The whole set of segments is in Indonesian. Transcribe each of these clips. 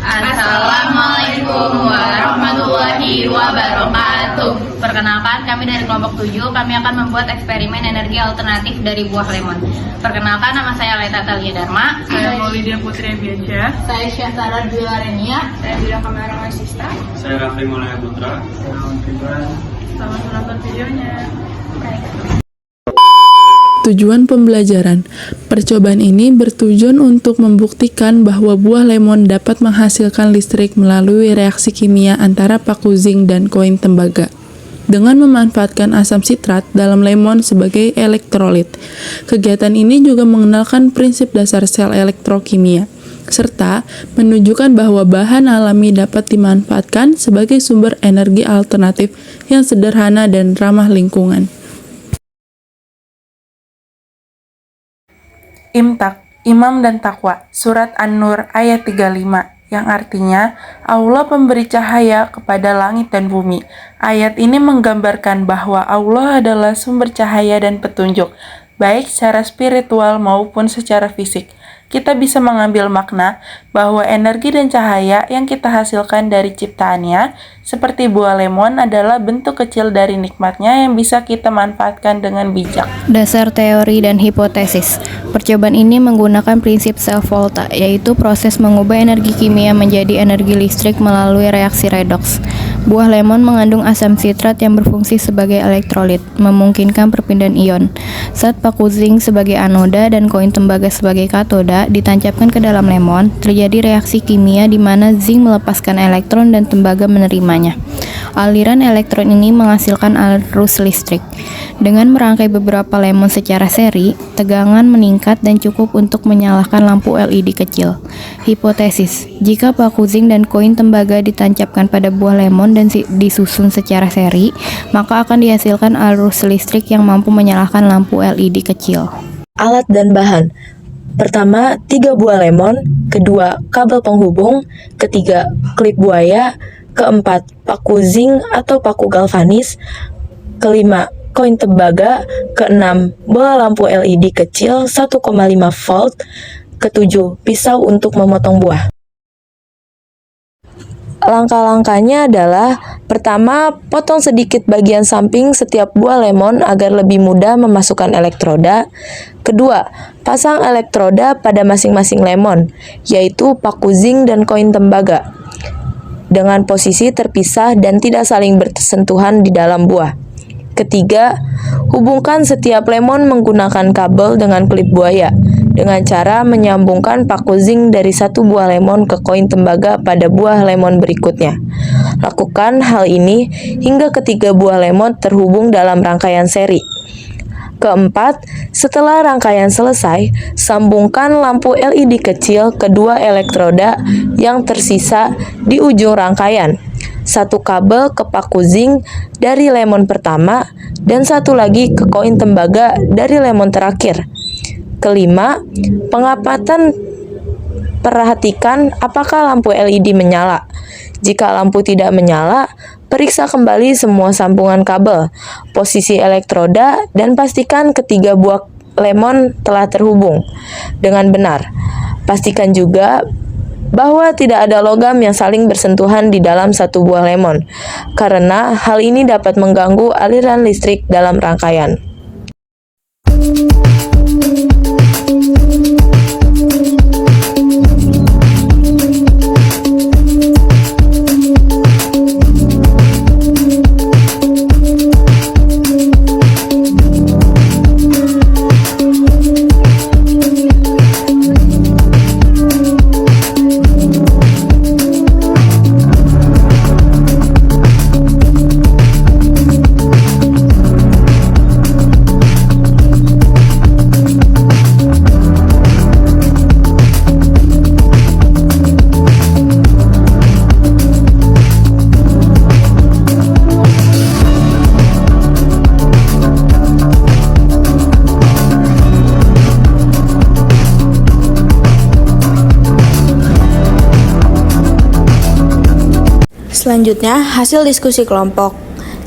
Assalamualaikum warahmatullahi wabarakatuh. Perkenalkan, kami dari kelompok 7. Kami akan membuat eksperimen energi alternatif dari buah lemon. Perkenalkan, nama saya Leta Talia Dharma. Saya Maulidia Putri Bianca. Saya Syahsara Dwi Larenia. Saya Dila Kamera Masista. Saya Raffi Malaya Putra. Selamat menonton videonya. Tujuan pembelajaran. Percobaan ini bertujuan untuk membuktikan bahwa buah lemon dapat menghasilkan listrik melalui reaksi kimia antara paku zinc dan koin tembaga dengan memanfaatkan asam sitrat dalam lemon sebagai elektrolit. Kegiatan ini juga mengenalkan prinsip dasar sel elektrokimia serta menunjukkan bahwa bahan alami dapat dimanfaatkan sebagai sumber energi alternatif yang sederhana dan ramah lingkungan. Imtak, Imam dan Takwa, Surat An-Nur ayat 35, yang artinya Allah pemberi cahaya kepada langit dan bumi. Ayat ini menggambarkan bahwa Allah adalah sumber cahaya dan petunjuk, baik secara spiritual maupun secara fisik. Kita bisa mengambil makna bahwa energi dan cahaya yang kita hasilkan dari ciptaannya, seperti buah lemon, adalah bentuk kecil dari nikmatnya yang bisa kita manfaatkan dengan bijak. Dasar teori dan hipotesis. Percobaan ini menggunakan prinsip self-volta, yaitu proses mengubah energi kimia menjadi energi listrik melalui reaksi redoks. Buah lemon mengandung asam sitrat yang berfungsi sebagai elektrolit, memungkinkan perpindahan ion. Saat paku zinc sebagai anoda dan koin tembaga sebagai katoda ditancapkan ke dalam lemon, terjadi reaksi kimia di mana zinc melepaskan elektron dan tembaga menerimanya. Aliran elektron ini menghasilkan arus listrik. Dengan merangkai beberapa lemon secara seri, tegangan meningkat dan cukup untuk menyalakan lampu LED kecil. Hipotesis, jika paku zinc dan koin tembaga ditancapkan pada buah lemon dan disusun secara seri, maka akan dihasilkan arus listrik yang mampu menyalakan lampu LED kecil. Alat dan bahan. Pertama, 3 buah lemon. Kedua, kabel penghubung. Ketiga, klip buaya. Keempat, paku zinc atau paku galvanis. Kelima, koin tembaga. Keenam, bola lampu LED kecil 1,5 volt. Ketujuh, pisau untuk memotong buah. Langkah-langkahnya adalah: pertama, potong sedikit bagian samping setiap buah lemon agar lebih mudah memasukkan elektroda. Kedua, pasang elektroda pada masing-masing lemon, yaitu paku zinc dan koin tembaga, dengan posisi terpisah dan tidak saling bersentuhan di dalam buah. Ketiga, hubungkan setiap lemon menggunakan kabel dengan klip buaya, dengan cara menyambungkan paku zinc dari satu buah lemon ke koin tembaga pada buah lemon berikutnya. Lakukan hal ini hingga ketiga buah lemon terhubung dalam rangkaian seri. Keempat, setelah rangkaian selesai, sambungkan lampu LED kecil ke dua elektroda yang tersisa di ujung rangkaian. Satu kabel ke paku zinc dari lemon pertama dan satu lagi ke koin tembaga dari lemon terakhir. Kelima, pengamatan, perhatikan apakah lampu LED menyala. Jika lampu tidak menyala, periksa kembali semua sambungan kabel, posisi elektroda, dan pastikan ketiga buah lemon telah terhubung dengan benar. Pastikan juga bahwa tidak ada logam yang saling bersentuhan di dalam satu buah lemon, karena hal ini dapat mengganggu aliran listrik dalam rangkaian. Selanjutnya, hasil diskusi kelompok.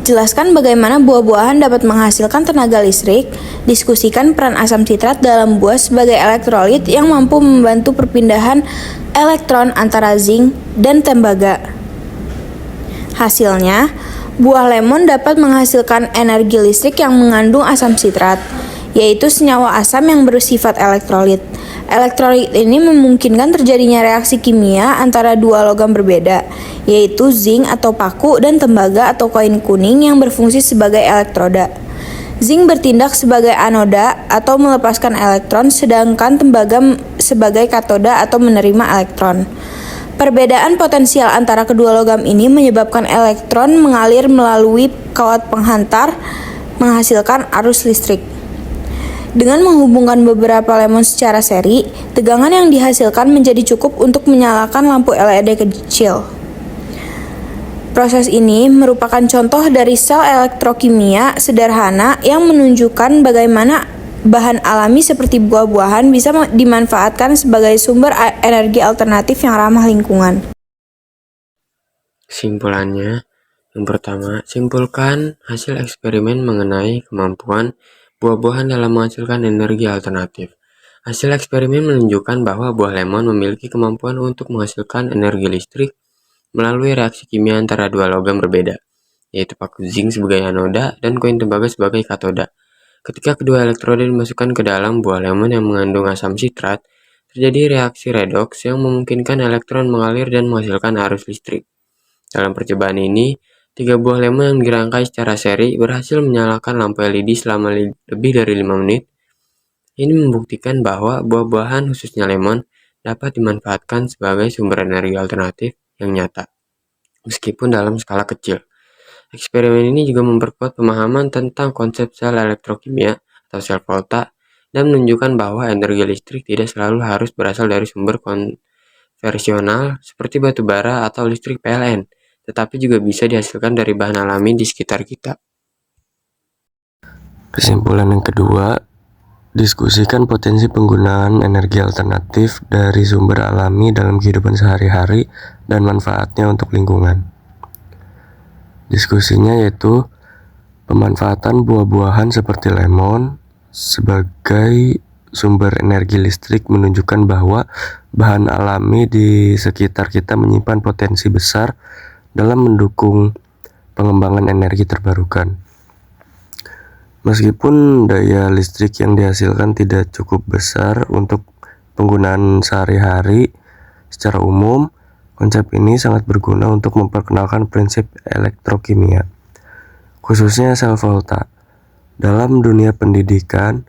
Jelaskan bagaimana buah-buahan dapat menghasilkan tenaga listrik. Diskusikan peran asam sitrat dalam buah sebagai elektrolit yang mampu membantu perpindahan elektron antara zinc dan tembaga. Hasilnya, buah lemon dapat menghasilkan energi listrik yang mengandung asam sitrat, yaitu senyawa asam yang bersifat elektrolit. Elektrolit ini memungkinkan terjadinya reaksi kimia antara dua logam berbeda, yaitu zinc atau paku dan tembaga atau koin kuning yang berfungsi sebagai elektroda. Zinc bertindak sebagai anoda atau melepaskan elektron, sedangkan tembaga sebagai katoda atau menerima elektron. Perbedaan potensial antara kedua logam ini menyebabkan elektron mengalir melalui kawat penghantar, menghasilkan arus listrik. Dengan menghubungkan beberapa lemon secara seri, tegangan yang dihasilkan menjadi cukup untuk menyalakan lampu LED kecil. Proses ini merupakan contoh dari sel elektrokimia sederhana yang menunjukkan bagaimana bahan alami seperti buah-buahan bisa dimanfaatkan sebagai sumber energi alternatif yang ramah lingkungan. Kesimpulannya, yang pertama, simpulkan hasil eksperimen mengenai kemampuan buah-buahan dalam menghasilkan energi alternatif. Hasil eksperimen menunjukkan bahwa buah lemon memiliki kemampuan untuk menghasilkan energi listrik melalui reaksi kimia antara dua logam berbeda, yaitu paku zinc sebagai anoda dan koin tembaga sebagai katoda. Ketika kedua elektroda dimasukkan ke dalam buah lemon yang mengandung asam sitrat, terjadi reaksi redoks yang memungkinkan elektron mengalir dan menghasilkan arus listrik. Dalam percobaan ini, 3 buah lemon yang dirangkai secara seri berhasil menyalakan lampu LED selama lebih dari 5 menit. Ini membuktikan bahwa buah-buahan, khususnya lemon, dapat dimanfaatkan sebagai sumber energi alternatif yang nyata, meskipun dalam skala kecil. Eksperimen ini juga memperkuat pemahaman tentang konsep sel elektrokimia atau sel volta dan menunjukkan bahwa energi listrik tidak selalu harus berasal dari sumber konvensional seperti batu bara atau listrik PLN, tetapi juga bisa dihasilkan dari bahan alami di sekitar kita. Kesimpulan yang kedua, diskusikan potensi penggunaan energi alternatif dari sumber alami dalam kehidupan sehari-hari dan manfaatnya untuk lingkungan. Diskusinya yaitu pemanfaatan buah-buahan seperti lemon sebagai sumber energi listrik menunjukkan bahwa bahan alami di sekitar kita menyimpan potensi besar dalam mendukung pengembangan energi terbarukan. Meskipun daya listrik yang dihasilkan tidak cukup besar untuk penggunaan sehari-hari, secara umum, konsep ini sangat berguna untuk memperkenalkan prinsip elektrokimia, khususnya sel volta. Dalam dunia pendidikan,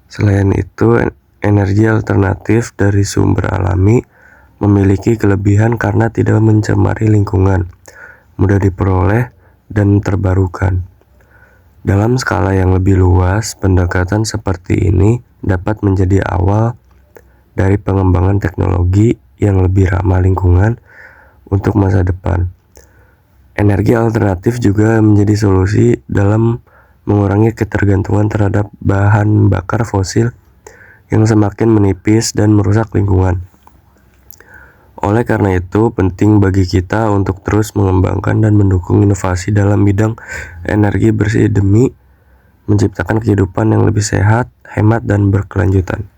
selain itu, energi alternatif dari sumber alami memiliki kelebihan karena tidak mencemari lingkungan, mudah diperoleh, dan terbarukan. Dalam skala yang lebih luas, pendekatan seperti ini dapat menjadi awal dari pengembangan teknologi yang lebih ramah lingkungan untuk masa depan. Energi alternatif juga menjadi solusi dalam mengurangi ketergantungan terhadap bahan bakar fosil yang semakin menipis dan merusak lingkungan. Oleh karena itu, penting bagi kita untuk terus mengembangkan dan mendukung inovasi dalam bidang energi bersih demi menciptakan kehidupan yang lebih sehat, hemat, dan berkelanjutan.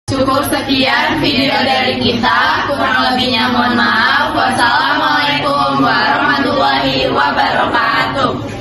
Cukup sekian video dari kita, kurang lebihnya mohon maaf. Wassalamualaikum warahmatullahi wabarakatuh.